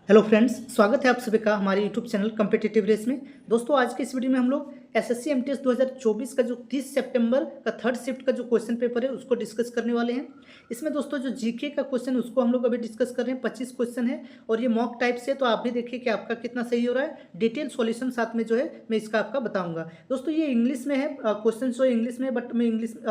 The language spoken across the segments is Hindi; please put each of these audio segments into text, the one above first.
हेलो फ्रेंड्स, स्वागत है आप सभी का हमारे यूट्यूब चैनल कम्पिटिटिव रेस में। दोस्तों, आज के इस वीडियो में हम लोग एसएससी एमटीएस 2024 का जो 30 सितंबर का थर्ड शिफ्ट का जो क्वेश्चन पेपर है उसको डिस्कस करने वाले हैं। इसमें दोस्तों जो जीके का क्वेश्चन है उसको हम लोग अभी डिस्कस कर रहे हैं। 25 क्वेश्चन है और ये मॉक टाइप से, तो आप भी देखिए कि आपका कितना सही हो रहा है। डिटेल सॉल्यूशन साथ में जो है मैं इसका आपका बताऊंगा। दोस्तों, ये इंग्लिश में है, क्वेश्चन जो इंग्लिश में, बट मैं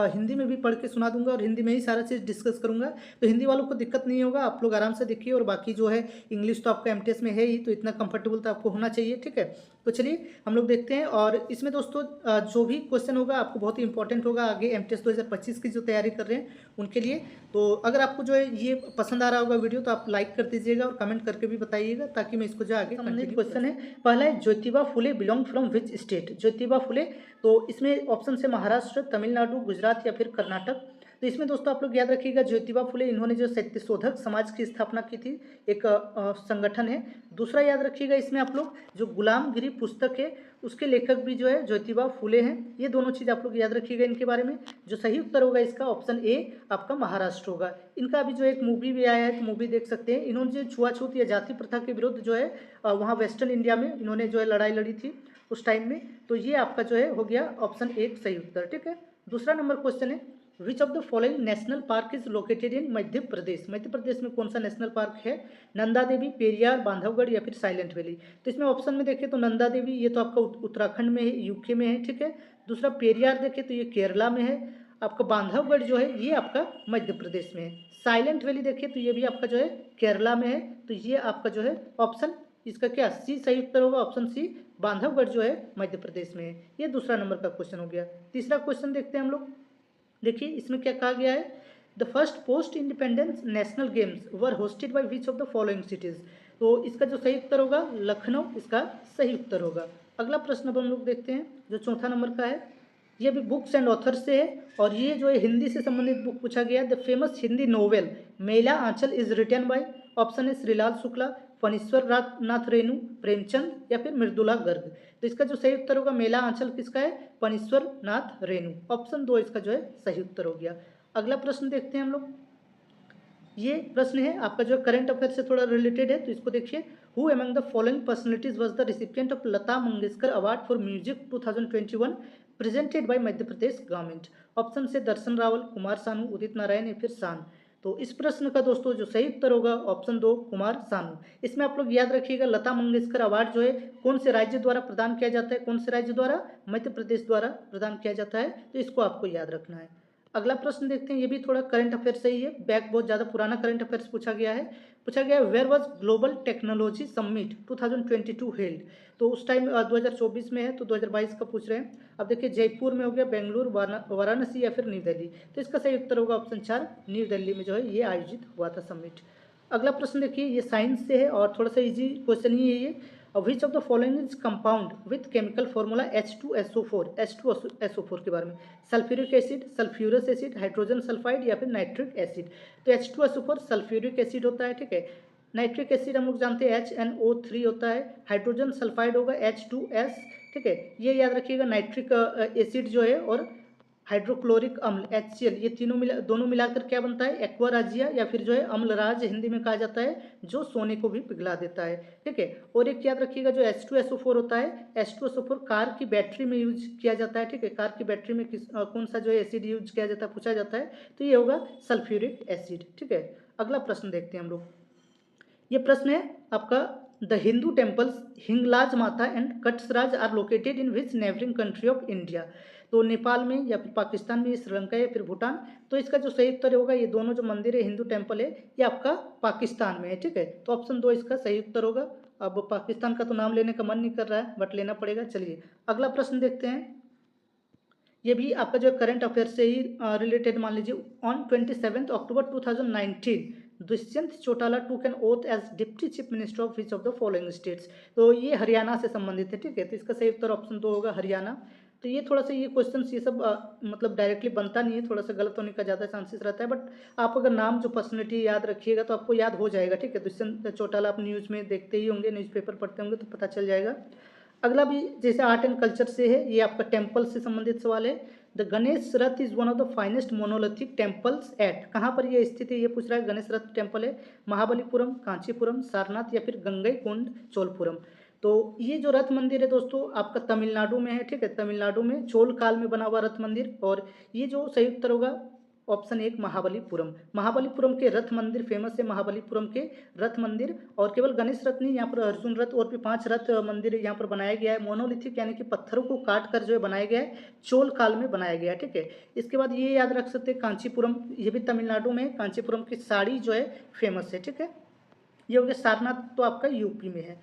हिंदी में भी पढ़ के सुना दूंगा और हिंदी में ही सारा चीज़ डिस्कस करूंगा। तो हिंदी वालों को दिक्कत नहीं होगा, आप लोग आराम से देखिए। और बाकी जो है इंग्लिश तो आपका एमटीएस में है ही, तो इतना कंफर्टेबल तो आपको होना चाहिए। ठीक है, तो चलिए हम लोग देखते हैं। और इसमें दोस्तों जो भी क्वेश्चन होगा आपको बहुत ही इंपॉर्टेंट होगा आगे एमटीएस 2025 की जो तैयारी कर रहे हैं उनके लिए। तो अगर आपको जो है ये पसंद आ रहा होगा वीडियो, तो आप लाइक कर दीजिएगा और कमेंट करके भी बताइएगा, ताकि मैं इसको जो आगे संबंधित क्वेश्चन है। पहला है, Jyotiba Phule belong from which state? Jyotiba Phule, तो इसमें ऑप्शन से महाराष्ट्र, तमिलनाडु, गुजरात या फिर कर्नाटक। तो इसमें दोस्तों आप लोग याद रखिएगा, ज्योतिबा फुले इन्होंने जो सत्यशोधक समाज की स्थापना की थी, एक संगठन है। दूसरा याद रखिएगा, इसमें आप लोग जो गुलामगिरी पुस्तक है उसके लेखक भी जो है ज्योतिबा फुले हैं। ये दोनों चीज़ आप लोग याद रखिएगा इनके बारे में। जो सही उत्तर होगा इसका ऑप्शन ए आपका महाराष्ट्र होगा। इनका अभी जो एक मूवी भी आया है, तो मूवी देख सकते हैं। इन्होंने जो छुआछूत या जाति प्रथा के विरुद्ध जो है वहाँ वेस्टर्न इंडिया में इन्होंने जो है लड़ाई लड़ी थी उस टाइम में। तो ये आपका जो है हो गया ऑप्शन ए सही उत्तर। ठीक है, दूसरा नंबर क्वेश्चन है, which of the following national park is located in Madhya Pradesh? Madhya Pradesh में कौन सा नेशनल पार्क है? नंदा देवी, पेरियार, बांधवगढ़ या फिर साइलेंट वैली? तो इसमें ऑप्शन में देखें तो नंदा देवी ये तो आपका उत्तराखंड में है, यूके में है। ठीक है, दूसरा पेरियार देखें तो ये केरला में है। आपका बांधवगढ़ जो है ये आपका मध्य प्रदेश में है। साइलेंट वैली देखें तो ये भी आपका जो है केरला में है। तो ये आपका जो है ऑप्शन इसका क्या सी सही उत्तर होगा, ऑप्शन सी बांधवगढ़ जो है मध्य प्रदेश में है। ये दूसरा नंबर का क्वेश्चन हो गया। तीसरा क्वेश्चन देखते हैं हम लोग। देखिए इसमें क्या कहा गया है, the first post independence national games were hosted by which of the following cities? तो इसका जो सही उत्तर होगा लखनऊ इसका सही उत्तर होगा। अगला प्रश्न अब हम लोग देखते हैं जो चौथा नंबर का है। ये भी बुक्स एंड ऑथर्स से है और ये जो है हिंदी से संबंधित बुक पूछा गया है। The famous Hindi novel Maila Anchal is written by, option है श्रीलाल शुक्ला, फणीश्वर नाथ रेणु, प्रेमचंद या फिर मृदुला गर्ग? तो इसका जो सही उत्तर होगा मेला आंचल किसका है? फणीश्वर नाथ रेणु। ऑप्शन दो इसका जो है सही उत्तर हो गया। अगला प्रश्न देखते हैं हम लोग। ये प्रश्न है आपका जो करंट अफेयर से थोड़ा रिलेटेड है, तो इसको देखिए। Who among the following personalities was the recipient of Lata Mangeshkar award for music 2021 presented by Madhya Pradesh government? Option से दर्शन रावल, कुमार सानू, उदित नारायण या फिर शान? तो इस प्रश्न का दोस्तों जो सही उत्तर होगा ऑप्शन दो कुमार सानू। इसमें आप लोग याद रखिएगा, लता मंगेशकर अवार्ड जो है कौन से राज्य द्वारा प्रदान किया जाता है? कौन से राज्य द्वारा? मध्य प्रदेश द्वारा प्रदान किया जाता है। तो इसको आपको याद रखना है। अगला प्रश्न देखते हैं, ये भी थोड़ा करंट अफेयर से ही है, बैक बहुत ज़्यादा पुराना करंट अफेयर्स पूछा गया है। Where was global technology summit 2022 held? तो उस टाइम 2024 में है, तो 2022 का पूछ रहे हैं। अब देखिए जयपुर में हो गया, बेंगलुरु, वाराणसी या फिर न्यू दिल्ली? तो इसका सही उत्तर होगा ऑप्शन 4 न्यू दिल्ली में जो है ये आयोजित हुआ था समिट। अगला प्रश्न देखिए, ये साइंस से है और थोड़ा सा इजी क्वेश्चन ही है ये। विच of the following is compound with chemical formula H2SO4? H2SO4 के बारे में, sulphuric acid, sulphurous acid, hydrogen sulphide या फिर नाइट्रिक एसिड? तो H2SO4 सल्फ्यूरिक एसिड होता है। ठीक है, नाइट्रिक एसिड हम लोग जानते हैं HNO3 होता है, हाइड्रोजन सल्फाइड होगा H2S। ठीक है, ये याद रखिएगा। नाइट्रिक एसिड जो है और हाइड्रोक्लोरिक अम्ल HCl, ये तीनों दोनों मिलाकर क्या बनता है? एक्वाराजिया या फिर जो है अम्लराज हिंदी में कहा जाता है, जो सोने को भी पिघला देता है। ठीक है, और एक याद रखिएगा जो H2SO4 होता है, H2SO4 कार की बैटरी में यूज किया जाता है। ठीक है, कार की बैटरी में कौन सा जो है एसिड यूज किया जाता है पूछा जाता है, तो ये होगा सल्फ्यूरिक एसिड। ठीक है, अगला प्रश्न देखते हैं हम लोग। ये प्रश्न है आपका, the Hindu temples Hinglaj Mata and Katasraj are located in which neighbouring country of India? तो नेपाल में या फिर पाकिस्तान में, श्रीलंका या फिर भूटान? तो इसका जो सही उत्तर होगा, ये दोनों जो मंदिर है हिंदू टेम्पल है ये आपका पाकिस्तान में है। ठीक है, तो ऑप्शन दो इसका सही उत्तर होगा। अब पाकिस्तान का तो नाम लेने का मन नहीं कर रहा है, बट लेना पड़ेगा। चलिए अगला प्रश्न देखते हैं। ये भी आपका जो करंट अफेयर से ही रिलेटेड मान लीजिए। On 27 October 2019 Dushyant Chautala took an oath as deputy chief minister of which of the following states? तो ये हरियाणा से संबंधित है। ठीक है, तो इसका सही उत्तर ऑप्शन दो होगा हरियाणा। तो ये थोड़ा सा ये क्वेश्चन ये सब मतलब डायरेक्टली बनता नहीं है, थोड़ा सा गलत होने का ज़्यादा चांसेस रहता है। बट आप अगर नाम जो पर्सनैलिटी याद रखिएगा तो आपको याद हो जाएगा। ठीक है, दुष्यंत चौटाला आप न्यूज़ में देखते ही होंगे, न्यूज़पेपर पढ़ते होंगे तो पता चल जाएगा। अगला भी जैसे आर्ट एंड कल्चर से है, ये आपका टेम्पल से संबंधित सवाल है। The Ganesh Ratha is one of the finest monolithic temples at, कहाँ पर ये स्थित है ये पूछ रहा है। गणेश रथ टेम्पल है महाबलीपुरम, कांचीपुरम, सारनाथ या फिर गंगईकोंड चोलपुरम। तो ये जो रथ मंदिर है दोस्तों आपका तमिलनाडु में है, ठीक है, तमिलनाडु में चोल काल में बना हुआ रथ मंदिर। और ये जो सही उत्तर होगा ऑप्शन 1 महाबलीपुरम। महाबलीपुरम के रथ मंदिर फेमस है, महाबलीपुरम के रथ मंदिर। और केवल गणेश रथ नहीं, यहाँ पर अर्जुन रथ और भी 5 रथ मंदिर यहाँ पर बनाया गया है। मोनोलिथिक यानी कि पत्थरों को काट कर जो है बनाया गया है, चोल काल में बनाया गया है, ठीक है। इसके बाद ये याद रख सकते हैं कांचीपुरम, ये भी तमिलनाडु में, कांचीपुरम की साड़ी जो है फेमस है, ठीक है। ये हो गया। सारनाथ तो आपका यूपी में है।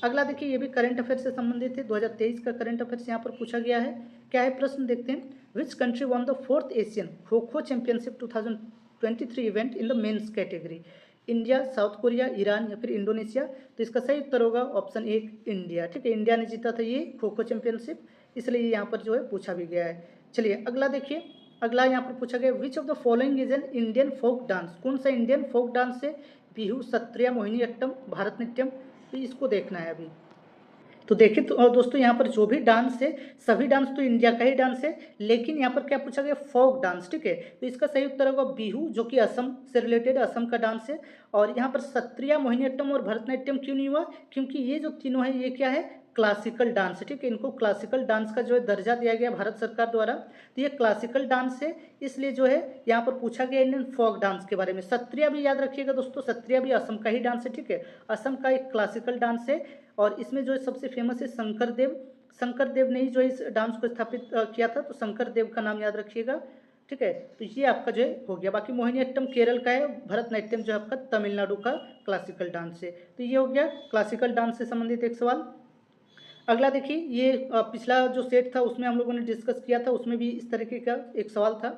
अगला देखिए ये भी करंट अफेयर से संबंधित है, 2023 का करंट अफेयर्स यहाँ पर पूछा गया है। क्या है प्रश्न देखते हैं। Which country won the 4th Asian kho kho championship 2023 event in the men's category. India, south Korea, Iran या फिर इंडोनेशिया। तो इसका सही उत्तर होगा ऑप्शन 1 इंडिया, ठीक है। इंडिया ने जीता था ये खो खो चैंपियनशिप, इसलिए यहाँ पर जो है पूछा भी गया है। चलिए अगला देखिए, अगला यहाँ पर पूछा गया which of the following is an Indian folk dance. कौन सा इंडियन फोक डांस है। बिहू, सत्रिया, मोहिनीअट्टम, भारतनाट्यम। तो इसको देखना है अभी। तो देखिए तो दोस्तों यहाँ पर जो भी डांस है सभी डांस तो इंडिया का ही डांस है, लेकिन यहाँ पर क्या पूछा गया फोक डांस, ठीक है। तो इसका सही उत्तर होगा बिहू, जो कि असम से रिलेटेड, असम का डांस है। और यहाँ पर सत्रिया, मोहिनीअट्टम और भरतनाट्यम क्यों नहीं हुआ, क्योंकि ये जो तीनों है ये क्या है क्लासिकल डांस है, ठीक है। इनको क्लासिकल डांस का जो है दर्जा दिया गया भारत सरकार द्वारा। तो ये क्लासिकल डांस है, इसलिए जो है यहाँ पर पूछा गया इंडियन फोक डांस के बारे में। सत्रिया भी याद रखिएगा दोस्तों, सत्रिया भी असम का ही डांस है, ठीक है। असम का एक क्लासिकल डांस है और इसमें जो है सबसे फेमस है शंकर देव। शंकर देव ने ही जो है इस डांस को स्थापित किया था, तो शंकर देव का नाम याद रखिएगा, ठीक है। तो ये आपका जो है हो गया। बाकी मोहिनीअट्टम केरल का है, भरतनाट्यम जो है आपका तमिलनाडु का क्लासिकल डांस है। तो ये हो गया क्लासिकल डांस से संबंधित एक सवाल। अगला देखिए, ये पिछला जो सेट था उसमें हम लोगों ने डिस्कस किया था, उसमें भी इस तरीके का एक सवाल था।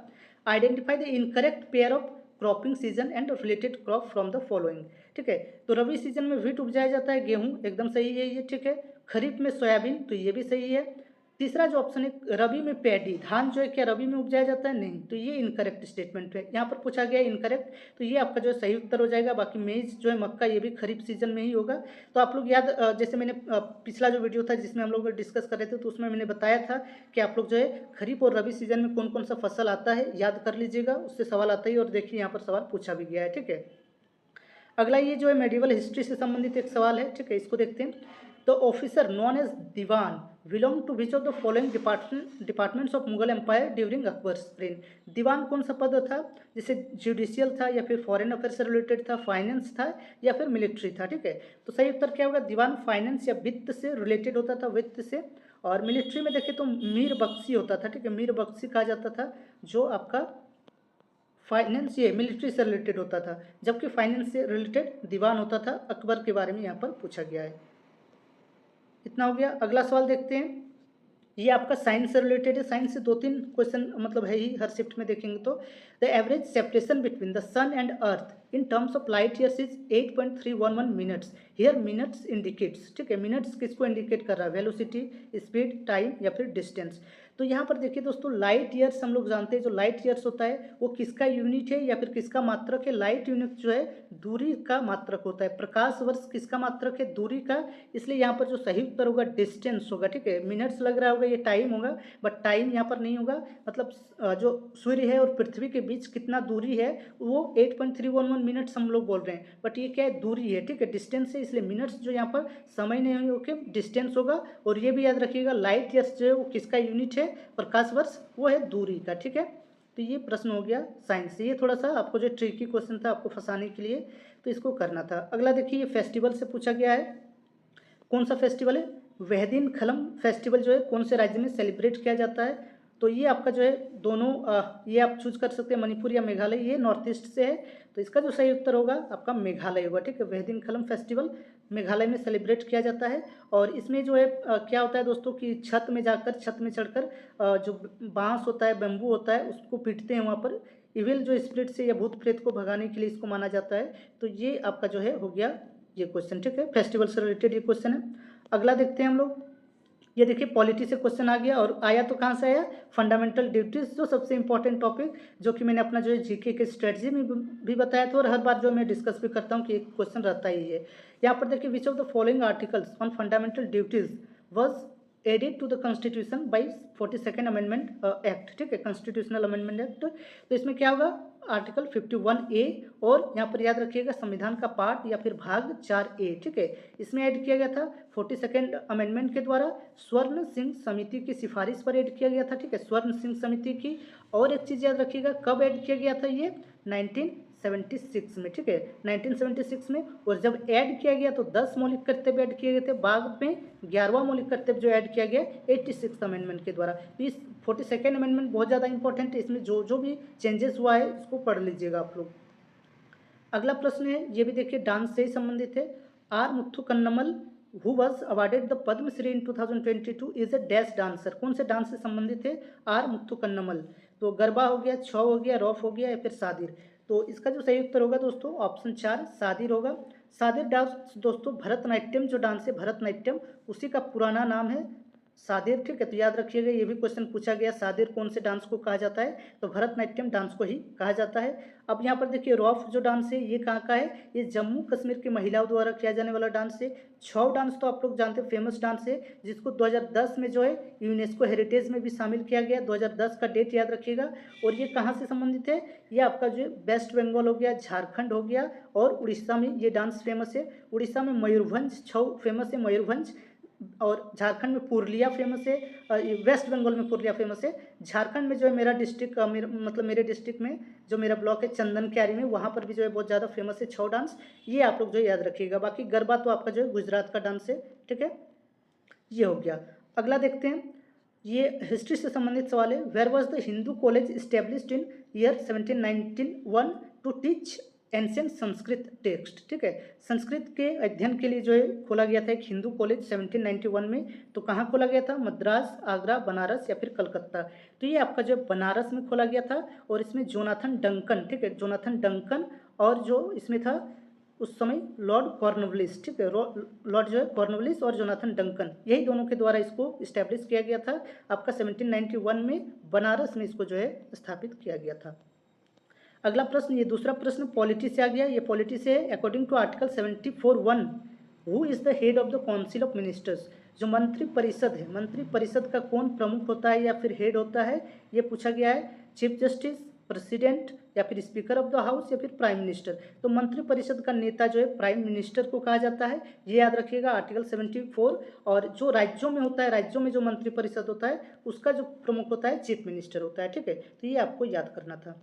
Identify the incorrect pair of cropping season and related crop from the following, ठीक है। तो रबी सीजन में व्हीट उपजाया जाता है, गेहूं, एकदम सही है ये, ठीक है। खरीफ में सोयाबीन, तो ये भी सही है। तीसरा जो ऑप्शन है रबी में पैडी, धान जो है क्या रबी में उपजाया जाता है, नहीं, तो ये इनकरेक्ट स्टेटमेंट है। यहाँ पर पूछा गया इनकरेक्ट, तो ये आपका जो है सही उत्तर हो जाएगा। बाकी मेज जो है मक्का, ये भी खरीफ सीजन में ही होगा। तो आप लोग याद, जैसे मैंने पिछला जो वीडियो था जिसमें हम लोग डिस्कस कर रहे थे, तो उसमें मैंने बताया था कि आप लोग जो है खरीफ और रबी सीजन में कौन कौन सा फसल आता है याद कर लीजिएगा, उससे सवाल आता ही। और देखिए यहाँ पर सवाल पूछा भी गया है, ठीक है। अगला ये जो है मेडिवल हिस्ट्री से संबंधित एक सवाल है, ठीक है, इसको देखते हैं। The officer known as Diwan belong to which of the following departments of Mughal empire during Akbar's reign. Diwan कौन सा पद था, जैसे जुडिशियल था या फिर फॉरेन अफेयर से रिलेटेड था, फाइनेंस था या फिर मिलिट्री था, ठीक है। तो सही उत्तर क्या होगा, दीवान फाइनेंस या वित्त से रिलेटेड होता था, वित्त से। और मिलिट्री में देखें तो मीर बख्शी होता था, ठीक है, मीर बख्शी कहा जाता था, जो आपका फाइनेंस ये मिलिट्री से रिलेटेड होता था, जबकि फाइनेंस से रिलेटेड दीवान होता था। अकबर के बारे में यहाँ पर पूछा गया है। इतना हो गया। अगला सवाल देखते हैं, ये आपका साइंस से रिलेटेड है। साइंस से 2-3 क्वेश्चन मतलब है ही, हर शिफ्ट में देखेंगे तो। The average separation between the sun and earth in terms of light years is 8.311 minutes. Here minutes indicates, ठीक है, मिनट्स किसको इंडिकेट कर रहा है, वेलोसिटी, स्पीड, टाइम या फिर डिस्टेंस। तो यहाँ पर देखिए दोस्तों, लाइट ईयर्स हम लोग जानते हैं, जो लाइट ईयर्स होता है वो किसका यूनिट है या फिर किसका मात्रक है। लाइट यूनिट जो है दूरी का मात्रक होता है। प्रकाश वर्ष किसका मात्रक है, दूरी का। इसलिए यहाँ पर जो सही उत्तर होगा डिस्टेंस होगा, ठीक है। मिनट्स लग रहा होगा, ये टाइम होगा, बट टाइम यहाँ पर नहीं होगा। मतलब जो सूर्य है और पृथ्वी के बीच कितना दूरी है वो 8.311 मिनट्स हम लोग बोल रहे हैं, बट ये क्या है, दूरी है, ठीक है, डिस्टेंस है। इसलिए मिनट्स जो यहाँ पर समय नहीं होके डिस्टेंस होगा। और ये भी याद रखिएगा लाइट ईयर्स जो है वो किसका यूनिट है, प्रकाश वर्ष, वो है दूरी का, ठीक है। तो ये प्रश्न हो गया साइंस से। ये थोड़ा सा आपको जो ट्रिकी क्वेश्चन था आपको फंसाने के लिए, तो इसको करना था। अगला देखिए, ये फेस्टिवल से पूछा गया है। कौन सा फेस्टिवल है, वहदीन खलम फेस्टिवल जो है कौन से राज्य में सेलिब्रेट किया जाता है। तो ये आपका जो है दोनों ये आप चूज कर सकते हैं, मणिपुर या मेघालय, ये नॉर्थ ईस्ट से है। तो इसका जो सही उत्तर होगा आपका मेघालय होगा, ठीक है। वहदीन खलम फेस्टिवल मेघालय में सेलिब्रेट किया जाता है। और इसमें जो है क्या होता है दोस्तों कि छत में जाकर, छत में चढ़कर जो बांस होता है, बेम्बू होता है, उसको पीटते हैं वहाँ पर। इविल जो स्पिरिट से या भूत प्रेत को भगाने के लिए इसको माना जाता है। तो ये आपका जो है हो गया ये क्वेश्चन, ठीक है, फेस्टिवल से रिलेटेड ये क्वेश्चन है। अगला देखते हैं हम लोग, ये देखिए पॉलिटी से क्वेश्चन आ गया। और आया तो कहाँ से आया, फंडामेंटल ड्यूटीज, जो सबसे इंपॉर्टेंट टॉपिक, जो कि मैंने अपना जो है जीके के स्ट्रेटजी में भी बताया था, और हर बार जो मैं डिस्कस भी करता हूँ कि एक क्वेश्चन रहता ही है। यहाँ पर देखिए, which of the following articles on fundamental duties was added to the constitution by 42nd amendment act, ठीक है, कॉन्स्टिट्यूशनल अमेंडमेंट एक्ट। तो इसमें क्या होगा, आर्टिकल 51A, और यहाँ पर याद रखिएगा संविधान का पार्ट या फिर भाग 4A, ठीक है, इसमें ऐड किया गया था 42nd अमेंडमेंट के द्वारा स्वर्ण सिंह समिति की सिफारिश पर ऐड किया गया था, ठीक है, स्वर्ण सिंह समिति की। और एक चीज़ याद रखिएगा, कब ऐड किया गया था ये, 1976 में, ठीक है, 1976 में। और जब ऐड किया गया तो 10 मौलिक कर्तव्य ऐड किए गए थे, बाद में 11वां मौलिक कर्तव्य जो ऐड किया गया 86 अमेंडमेंट के द्वारा। तो इस 42nd अमेंडमेंट बहुत ज़्यादा इंपॉर्टेंट है, इसमें जो जो भी चेंजेस हुआ है इसको पढ़ लीजिएगा आप लोग। अगला प्रश्न है, ये भी देखिए डांस से ही संबंधित है। R Muthu Kannammal who was awarded the Padmashri in 2022 is a dash dancer. कौन से डांस से संबंधित है आर मुथु कन्नमल? तो गरबा हो गया, छौ हो गया, रॉफ हो गया या फिर सादिर। तो इसका जो सही उत्तर होगा दोस्तों ऑप्शन 4 सादिर होगा। सादिर डांस दोस्तों भरतनाट्यम जो डांस है भरतनाट्यम, उसी का पुराना नाम है सादिर, ठीक है। तो याद रखिएगा, ये भी क्वेश्चन पूछा गया, सादिर कौन से डांस को कहा जाता है, तो भरतनाट्यम डांस को ही कहा जाता है। अब यहाँ पर देखिए रॉफ जो डांस है ये कहाँ का है, ये जम्मू कश्मीर की महिलाओं द्वारा किया जाने वाला डांस है। छौ डांस तो आप लोग जानते हैं फेमस डांस है, जिसको 2010 में जो है यूनेस्को हेरिटेज में भी शामिल किया गया, 2010 का डेट याद रखिएगा। और ये कहाँ से संबंधित है, ये आपका जो है वेस्ट बंगाल हो गया, झारखंड हो गया और उड़ीसा में ये डांस फेमस है। उड़ीसा में मयूरभंज छौ फेमस है, मयूरभंज, और झारखंड में पुरुलिया फेमस है, वेस्ट बंगाल में पुरुलिया फेमस है। झारखंड में जो है मेरा डिस्ट्रिक्ट मतलब मेरे डिस्ट्रिक्ट में जो मेरा ब्लॉक है चंदन क्यारी में, वहाँ पर भी जो है बहुत ज़्यादा फेमस है छौ डांस। ये आप लोग जो याद रखिएगा। बाकी गरबा तो आपका जो है गुजरात का डांस है, ठीक है, ये हो गया। अगला देखते हैं, ये हिस्ट्री से संबंधित सवाल है। Where was the Hindu College established in year 1791 to teach ancient Sanskrit text, ठीक है, संस्कृत के अध्ययन के लिए जो है खोला गया था एक हिंदू कॉलेज 1791 में। तो कहाँ खोला गया था, मद्रास, आगरा, बनारस या फिर कलकत्ता। तो ये आपका जो बनारस में खोला गया था, और इसमें जोनाथन डंकन, ठीक है, जोनाथन डंकन, और जो इसमें था उस समय लॉर्ड कॉर्नवालिस, ठीक है, लॉर्ड जो है कॉर्नवालिस और जोनाथन डंकन, यही दोनों के द्वारा इसको इस्टेब्लिश किया गया था आपका 1791 में बनारस में इसको जो है स्थापित किया गया था। अगला प्रश्न, ये दूसरा प्रश्न पॉलिटी से आ गया। ये पॉलिटी से है, according to article 74(1) who is the head of the council of ministers. जो मंत्री परिषद है, मंत्री परिषद का कौन प्रमुख होता है या फिर हेड होता है, ये पूछा गया है। चीफ जस्टिस, प्रेसिडेंट या फिर स्पीकर ऑफ द हाउस या फिर प्राइम मिनिस्टर। तो मंत्री परिषद का नेता जो है प्राइम मिनिस्टर को कहा जाता है, ये याद रखिएगा आर्टिकल 74। और जो राज्यों में होता है, राज्यों में जो मंत्री परिषद होता है उसका जो प्रमुख होता है चीफ मिनिस्टर होता है, ठीक है। तो ये आपको याद करना था।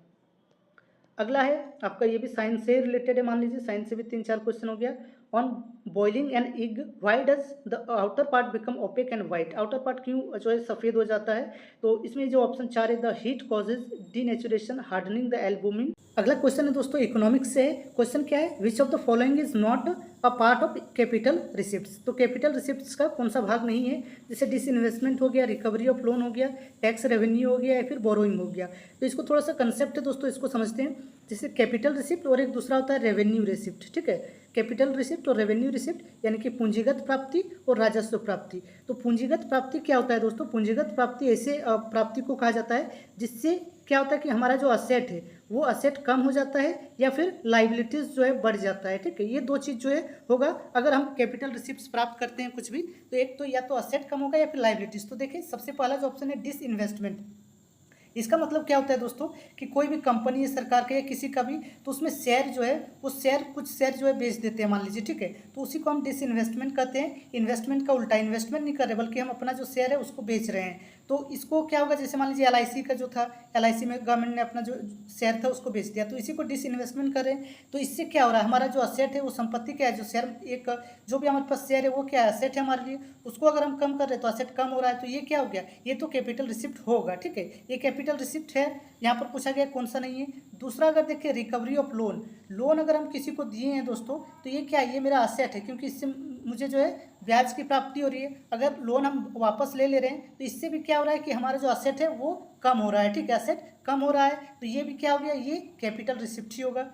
अगला है आपका, ये भी साइंस से रिलेटेड है, मान लीजिए साइंस से भी 3-4 क्वेश्चन हो गया। On boiling an egg why does the outer part become opaque and white. Outer part क्यों जो है सफ़ेद हो जाता है, तो इसमें जो ऑप्शन 4 है, the heat causes denaturation hardening the albumin. अगला क्वेश्चन है दोस्तों इकोनॉमिक्स से है। क्वेश्चन क्या है, which of the following is not a part of capital receipts. तो कैपिटल रिसिप्ट्स का कौन सा भाग नहीं है, जैसे डिसइन्वेस्टमेंट हो गया, रिकवरी ऑफ लोन हो गया, टैक्स रेवेन्यू हो गया या फिर बोरोइंग हो गया। तो इसको थोड़ा सा कंसेप्ट है दोस्तों, इसको समझते हैं। जैसे कैपिटल रिसिप्ट और एक दूसरा होता है रेवेन्यू रिसिप्ट, ठीक है, कैपिटल रिसिप्ट और रेवेन्यू रिसिप्ट यानी कि पूंजीगत प्राप्ति और राजस्व प्राप्ति। तो पूंजीगत प्राप्ति क्या होता है दोस्तों, पूंजीगत प्राप्ति ऐसे प्राप्ति को कहा जाता है जिससे क्या होता है कि हमारा जो असेट है वो असेट कम हो जाता है या फिर लाइबिलिटीज जो है बढ़ जाता है, ठीक है। ये दो चीज़ जो है होगा अगर हम कैपिटल रिसिप्ट्स प्राप्त करते हैं कुछ भी, तो एक तो या तो असेट कम होगा या फिर लाइबिलिटीज। तो देखिए सबसे पहला जो ऑप्शन है डिसइन्वेस्टमेंट। इसका मतलब क्या होता है दोस्तों कि कोई भी कंपनी है सरकार का या किसी का भी, तो उसमें शेयर जो है वो शेयर कुछ शेयर जो है बेच देते हैं मान लीजिए, ठीक है, तो उसी को हम डिसइन्वेस्टमेंट कहते हैं। इन्वेस्टमेंट का उल्टा, इन्वेस्टमेंट नहीं कर रहे बल्कि हम अपना जो शेयर है उसको बेच रहे हैं। तो इसको क्या होगा, जैसे मान लीजिए LIC का जो था, LIC में गवर्नमेंट ने अपना जो शेयर था उसको बेच दिया, तो इसी को डिसइन्वेस्टमेंट कर रहे हैं। तो इससे क्या हो रहा है, हमारा जो असेट है वो संपत्ति क्या है, जो शेयर एक जो भी हमारे पास शेयर है वो क्या है, असेट है हमारे लिए, उसको अगर हम कम कर रहे हैं तो असेट कम हो रहा है। तो ये क्या हो गया, ये तो कैपिटल रिसिप्ट होगा, ठीक है, ये कैपिटल रिसिप्ट है। यहाँ पर पूछा गया कौन सा नहीं है। दूसरा अगर देखिए रिकवरी ऑफ लोन, लोन अगर हम किसी को दिए हैं दोस्तों तो ये क्या है, ये मेरा असेट है क्योंकि इससे मुझे जो है ब्याज की प्राप्ति हो रही है। अगर लोन हम वापस ले रहे हैं तो इससे भी क्या हो रहा है कि हमारा जो असेट है वो कम हो रहा है, ठीक है, असेट कम हो रहा है। तो ये भी क्या हो गया, ये कैपिटल रिसिप्ट ही होगा।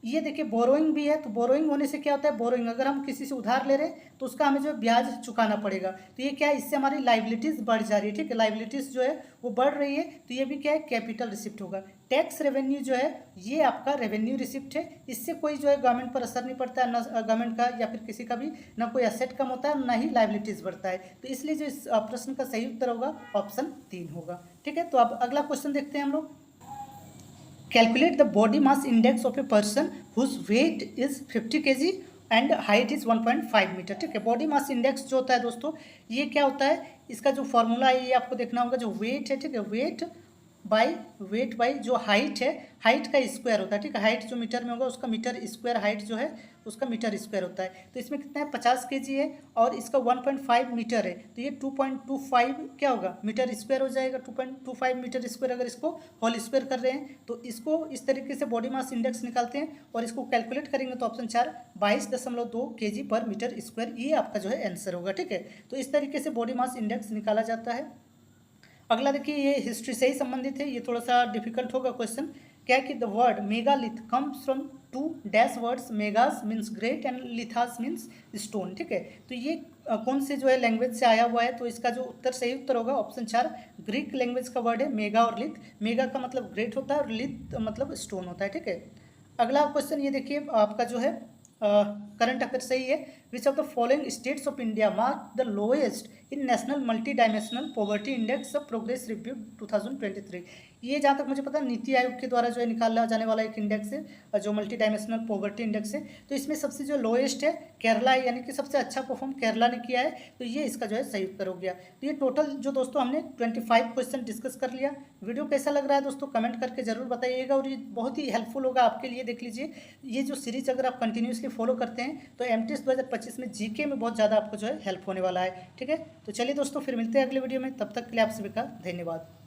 ये देखिए बोरोइंग भी है, तो बोरोइंग होने से क्या होता है, बोरोइंग अगर हम किसी से उधार ले रहे हैं तो उसका हमें जो है ब्याज चुकाना पड़ेगा। तो ये क्या है, इससे हमारी लाइबिलिटीज़ बढ़ जा रही है, ठीक है, लाइबिलिटीज़ जो है वो बढ़ रही है, तो ये भी क्या है, कैपिटल रिसिप्ट होगा। टैक्स रेवेन्यू जो है ये आपका रेवेन्यू रिसिप्ट है, इससे कोई जो है गवर्नमेंट पर असर नहीं पड़ता है, ना गवर्नमेंट का या फिर किसी का भी ना कोई एसेट कम होता है, ना ही लाइबिलिटीज़ बढ़ता है। तो इसलिए जो इस प्रश्न का सही उत्तर होगा ऑप्शन 3 होगा, ठीक है। तो अब अगला क्वेश्चन देखते हैं हम लोग। Calculate the body mass index of a person whose weight is 50 kg and height is 1.5 metre, ठीक है। बॉडी मास इंडेक्स जो होता है दोस्तों, ये क्या होता है, इसका जो फॉर्मूला है ये आपको देखना होगा। जो वेट है, ठीक है, वेट बाई जो हाइट है, हाइट का स्क्वायर होता है, ठीक है। हाइट जो मीटर में होगा उसका मीटर स्क्वायर, हाइट जो है उसका मीटर स्क्वायर होता है। तो इसमें कितना है, 50 kg है और इसका 1.5 मीटर है, तो ये 2.25 क्या होगा, मीटर स्क्वायर हो जाएगा। 2.25 मीटर स्क्वायर अगर इसको होल स्क्वायर कर रहे हैं तो इसको इस तरीके से बॉडी मास इंडेक्स निकालते हैं और इसको कैलकुलेट करेंगे तो ऑप्शन 4 22.2 kg पर मीटर स्क्वायर, ये आपका जो है आंसर होगा, ठीक है। तो इस तरीके से बॉडी मास इंडेक्स निकाला जाता है। अगला देखिए, ये हिस्ट्री से ही संबंधित है, ये थोड़ा सा डिफिकल्ट होगा क्वेश्चन। क्या कि the word megalith comes from two dash words, megas means great and lithos means stone, ठीक है। तो ये कौन से जो है लैंग्वेज से आया हुआ है, तो इसका जो उत्तर सही उत्तर होगा ऑप्शन 4 ग्रीक लैंग्वेज का वर्ड है मेगा और लिथ। मेगा का मतलब ग्रेट होता है और लिथ मतलब स्टोन होता है, ठीक है। अगला क्वेश्चन ये देखिए आपका जो है करंट अफेयर सही है। Which of the following states of India mark the lowest in national multi dimensional poverty index of progress review 2023। ये जहाँ तक मुझे पता है नीति आयोग के द्वारा जो है निकाला जाने वाला एक इंडेक्स है जो मल्टी डायमेंशनल पॉवर्टी इंडेक्स है। तो इसमें सबसे जो लोएस्ट है केरला है, यानी कि सबसे अच्छा परफॉर्म केरला ने किया है, तो ये इसका जो है सही उत्तर हो गया। तो ये टोटल जो दोस्तों हमने 25 क्वेश्चन डिस्कस कर लिया। वीडियो कैसा लग रहा है दोस्तों कमेंट करके जरूर बताइएगा और ये बहुत ही हेल्पफुल होगा आपके लिए। देख लीजिए ये जो सीरीज अगर आप कंटिन्यूसली फॉलो करते हैं तो एमटीएस 2025 में जीके में बहुत ज़्यादा आपको जो है हेल्प होने वाला है, ठीक है। तो चलिए दोस्तों फिर मिलते हैं अगले वीडियो में, तब तक के लिए आप सभी का धन्यवाद।